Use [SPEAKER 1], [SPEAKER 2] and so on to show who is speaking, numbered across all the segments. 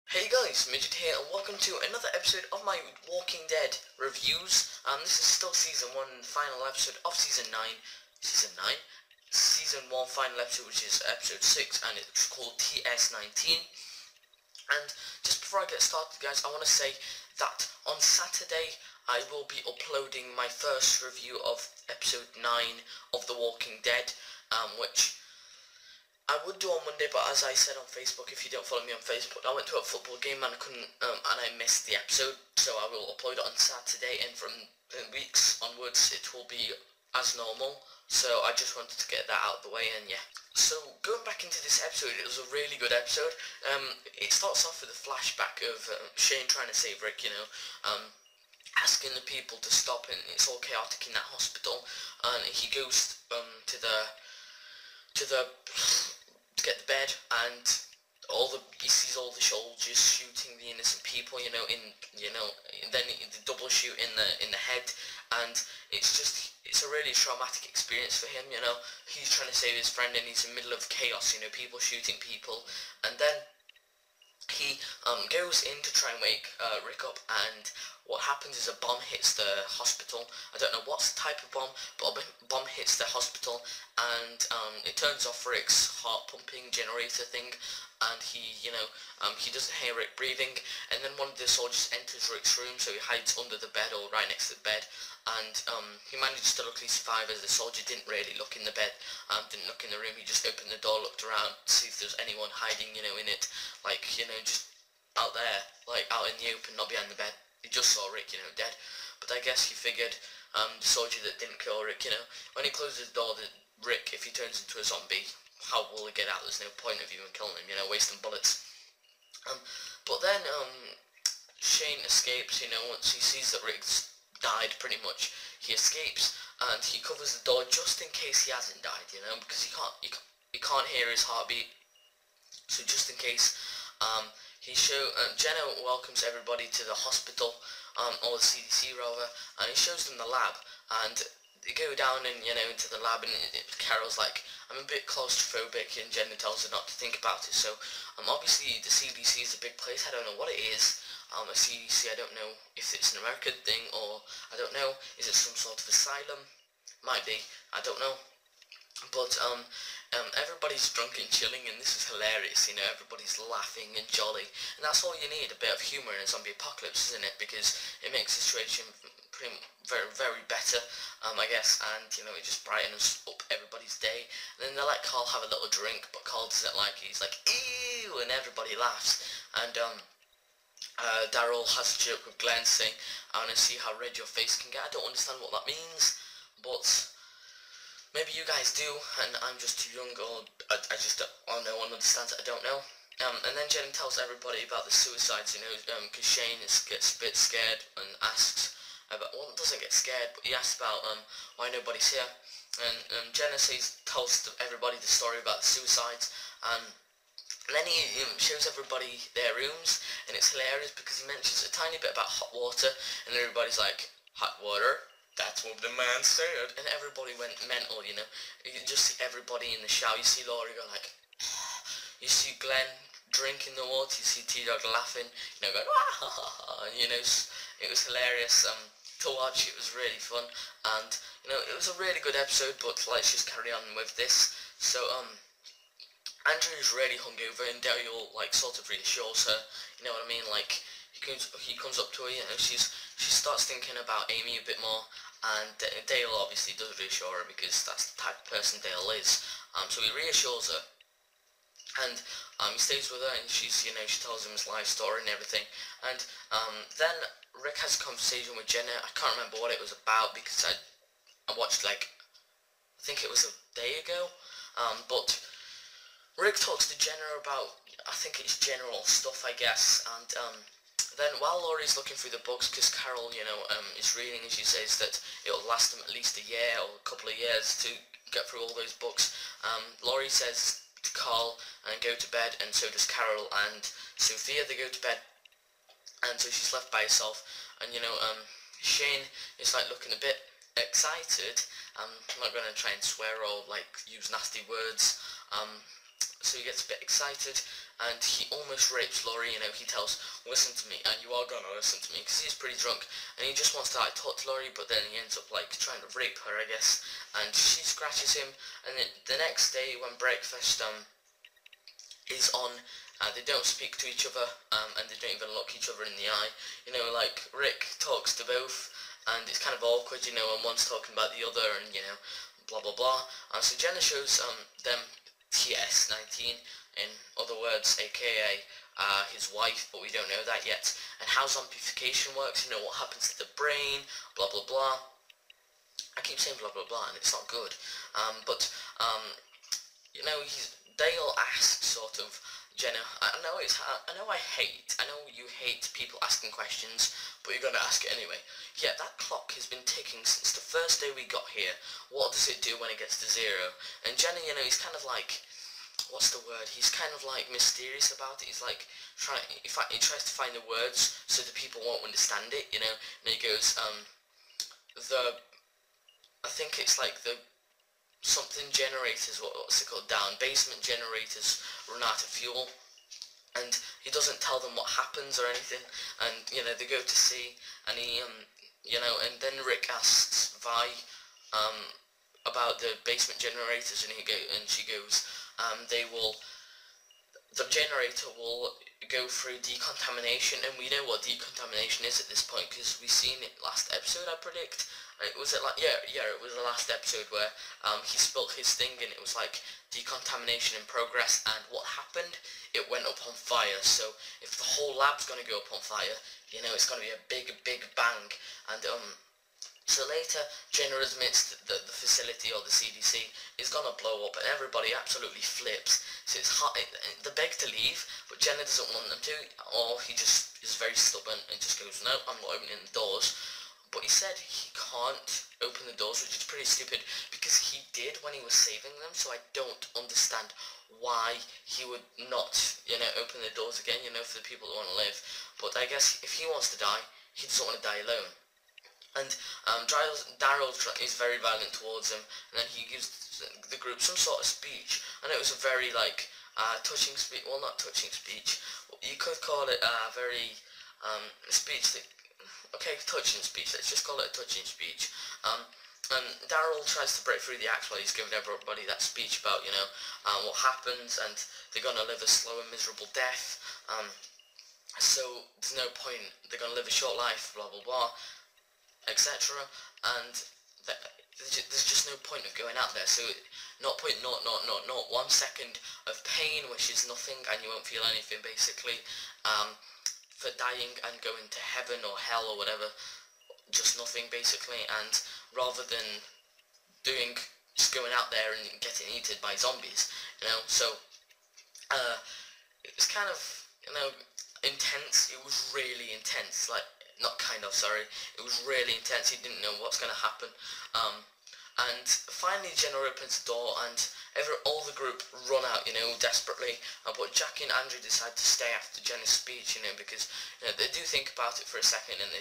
[SPEAKER 1] Hey guys, Midget here and welcome to another episode of my Walking Dead reviews. This is still Season 1, final episode of Season 9. Season 1 final episode, which is episode 6, and it's called TS-19. And just before I get started guys, I want to say that on Saturday I will be uploading my first review of episode 9 of The Walking Dead, which I would do on Monday, but as I said on Facebook, if you don't follow me on Facebook, I went to a football game and I couldn't, and I missed the episode, so I will upload it on Saturday, and from weeks onwards it will be as normal. So I just wanted to get that out of the way, and yeah. So going back into this episode, it was a really good episode. It starts off with a flashback of Shane trying to save Rick, asking the people to stop, and it's all chaotic in that hospital, and he goes to get the bed, and he sees all the soldiers shooting the innocent people, and then the double shoot in the head, and it's a really traumatic experience for him. He's trying to save his friend and he's in the middle of chaos, people shooting people, and then he goes in to try and wake Rick up, and what happens is a bomb hits the hospital. I don't know what type of bomb, but a bomb hits the hospital, and it turns off Rick's heart pumping generator thing, and he doesn't hear Rick breathing, and then one of the soldiers enters Rick's room, so he hides under the bed or right next to the bed, and he manages to luckily survive, as the soldier didn't really look in the bed, didn't look in the room. He just opened the door, looked around to see if there's anyone hiding, in it, just out there, out in the open, not behind the bed. He just saw Rick, dead. But I guess he figured, the soldier that didn't kill Rick, when he closes the door, Rick, if he turns into a zombie, how will he get out? There's no point of even killing him, wasting bullets. But then, Shane escapes, once he sees that Rick's died, pretty much. He escapes, and he covers the door just in case he hasn't died, because he can't hear his heartbeat. So just in case, Jenna welcomes everybody to the hospital, or the CDC rather, and he shows them the lab, and they go down and into the lab, and Carol's like, I'm a bit claustrophobic, and Jenna tells her not to think about it. So obviously the CDC is a big place. I don't know what it is. A CDC, I don't know if it's an American thing, or I don't know, is it some sort of asylum? Might be, I don't know. But everybody's drunk and chilling, and this is hilarious, everybody's laughing and jolly, and that's all you need, a bit of humour in a zombie apocalypse, isn't it? Because it makes the situation very, very better, I guess, and it just brightens up everybody's day. And then they let Carl have a little drink, but Carl doesn't like it. He's like, ew, and everybody laughs, and Daryl has a joke with Glenn saying, I want to see how red your face can get. I don't understand what that means, but maybe you guys do, and I'm just too young, or I just don't, no one understands it, I don't know. And then Jen tells everybody about the suicides, because Shane gets a bit scared and asks about, well, doesn't get scared, but he asks about why nobody's here. And Jenna tells everybody the story about the suicides, and then he shows everybody their rooms, and it's hilarious because he mentions a tiny bit about hot water, and everybody's like, hot water? That's what the man said. And everybody went mental, You can just see everybody in the shower. You see Laurie go like, you see Glenn drinking the water, you see T-Dog laughing, going, ah, and, it was hilarious to watch. It was really fun, and, it was a really good episode, but let's just carry on with this. So, Andrew's really hungover, and Dale, sort of reassures her, you know what I mean, he comes up to her, she starts thinking about Amy a bit more, and Dale obviously does reassure her because that's the type of person Dale is. So he reassures her, and he stays with her, and she tells him his life story and everything. And then Rick has a conversation with Jenna. I can't remember what it was about because I watched I think it was a day ago. But Rick talks to Jenna about, I think it's general stuff, I guess, and then while Laurie's looking through the books, because Carol, is reading, and she says that it'll last them at least a year or a couple of years to get through all those books, Laurie says to Carl, and go to bed, and so does Carol and Sophia. They go to bed, and so she's left by herself, and Shane is looking a bit excited. I'm not going to try and swear or use nasty words, so he gets a bit excited, and he almost rapes Laurie. You know, he tells, listen to me, and you are gonna listen to me, because he's pretty drunk, and he just wants to like talk to Laurie, but then he ends up like trying to rape her, I guess, and she scratches him. And then the next day when breakfast is on, they don't speak to each other, and they don't even look each other in the eye. You know, like Rick talks to both, and it's kind of awkward, you know, and one's talking about the other, and you know, blah blah blah. So Jenna shows them TS-19, in other words, aka his wife, but we don't know that yet, and how zombification works, you know, what happens to the brain, blah blah blah. I keep saying blah blah blah, and it's not good. You know, Dale asks sort of Jenna. I know you hate people asking questions, but you're gonna ask it anyway. Yeah, that clock has been ticking since the first day we got here. What does it do when it gets to 0? And Jenna, you know, he's kind of like, what's the word? He's kind of like mysterious about it. He's like he tries to find the words so that people won't understand it, you know. And he goes, I think it's like the something generators, what's it called, down, basement generators run out of fuel, and he doesn't tell them what happens or anything, and you know, they go to see, and he you know, and then Rick asks Vi about the basement generators, and she goes, the generator will go through decontamination, and we know what decontamination is at this point because we've seen it last episode, I predict. Was it like, yeah, it was the last episode where he spilt his thing and it was like decontamination in progress, and what happened? It went up on fire. So if the whole lab's gonna go up on fire, you know, it's gonna be a big bang. And so later, Jenna admits that the facility, or the CDC, is gonna blow up, and everybody absolutely flips. So it's hot. They beg to leave, but Jenna doesn't want them to, or he just is very stubborn and just goes, no, I'm not opening the doors. But he said he can't open the doors, which is pretty stupid, because he did when he was saving them, so I don't understand why he would not, you know, open the doors again, you know, for the people that want to live. But I guess if he wants to die, he doesn't want to die alone. And Daryl is very violent towards him, and then he gives the group some sort of speech, and it was a very, like, touching speech, well, not touching speech, you could call it a very, speech that, okay, touching speech, let's just call it a touching speech. And Daryl tries to break through the act while he's giving everybody that speech about, you know, what happens, and they're gonna live a slow and miserable death, so there's no point, they're gonna live a short life, blah blah blah, etc. And there's just no point of going out there. So 0.0001 second of pain, which is nothing, and you won't feel anything basically, for dying and going to heaven or hell or whatever, just nothing basically. And rather than just going out there and getting eaten by zombies, you know. So it was kind of, you know, intense. It was really intense, like, not kind of, sorry, it was really intense. He didn't know what's going to happen. And finally Jenna opens the door, and all the group run out, you know, desperately. But Jackie and Andrew decide to stay after Jenna's speech, you know, because, you know, they do think about it for a second, and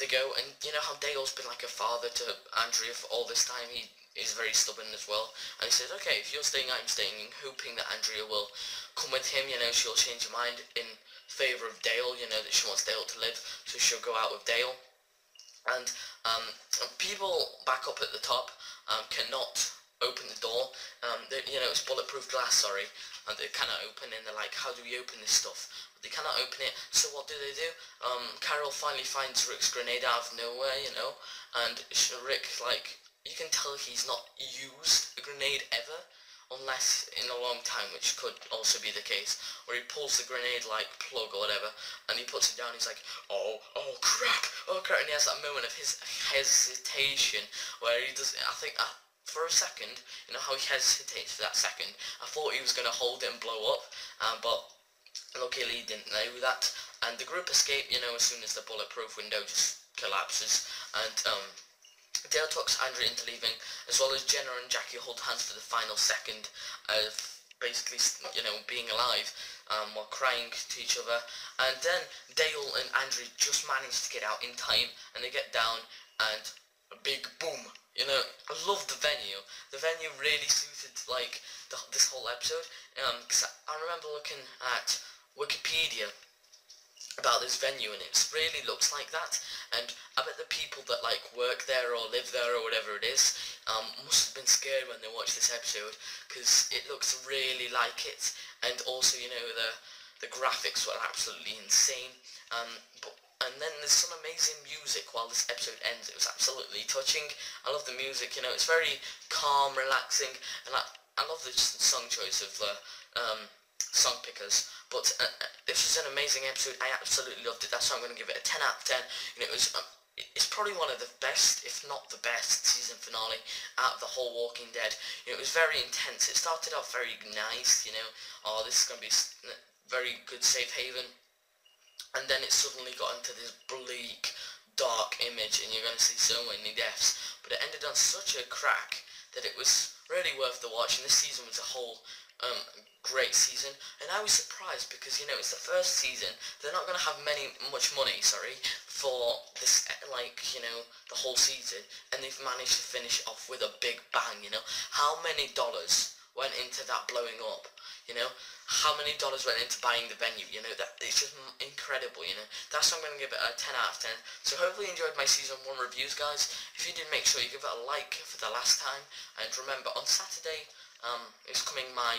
[SPEAKER 1] they go. And you know how Dale's been like a father to Andrea for all this time. He is very stubborn as well, and he says, okay, if you're staying, I'm staying, hoping that Andrea will come with him, you know, she'll change her mind in favour of Dale, you know, that she wants Dale to live, so she'll go out with Dale. And people back up at the top cannot open the door. You know, it's bulletproof glass, sorry, and they cannot open, and they're like, how do we open this stuff? But they cannot open it, so what do? Carol finally finds Rick's grenade out of nowhere, you know, and Rick, like, you can tell he's not used a grenade ever, unless in a long time, which could also be the case, where he pulls the grenade like plug or whatever, and he puts it down. He's like, oh crap, and he has that moment of his hesitation where he does. I think for a second, you know how he hesitates for that second, I thought he was going to hold it and blow up, but luckily he didn't know that, and the group escape, you know, as soon as the bulletproof window just collapses. And Dale talks Andrew into leaving, as well as Jenna and Jackie hold hands for the final second of basically, you know, being alive, while crying to each other. And then Dale and Andrew just manage to get out in time, and they get down, and a big boom. You know, I love the venue. The venue really suited like this whole episode. Cause I remember looking at Wikipedia about this venue, and it really looks like that. And I bet the people that like work there or live there or whatever it is must have been scared when they watched this episode, because it looks really like it. And also, you know, the graphics were absolutely insane. And then there's some amazing music while this episode ends. It was absolutely touching. I love the music, you know, it's very calm, relaxing, and I love the song choice of the song pickers. But this was an amazing episode. I absolutely loved it. That's why I'm going to give it a 10 out of 10. You know, it's probably one of the best, if not the best, season finale out of the whole Walking Dead. You know, it was very intense. It started off very nice, you know, oh, this is going to be a very good safe haven. And then it suddenly got into this bleak, dark image, and you're going to see so many deaths. But it ended on such a crack that it was really worth the watch, and this season was a whole great season. And I was surprised because, you know, it's the first season. They're not going to have much money, for this, like, you know, the whole season, and they've managed to finish off with a big bang, you know. How many dollars went into that blowing up, you know? How many dollars went into buying the venue, you know? That it's just incredible, you know? That's why I'm going to give it a 10 out of 10. So hopefully you enjoyed my season 1 reviews, guys. If you did, make sure you give it a like for the last time. And remember, on Saturday is coming my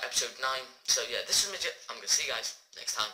[SPEAKER 1] episode 9. So yeah, this is Midget. I'm going to see you guys next time.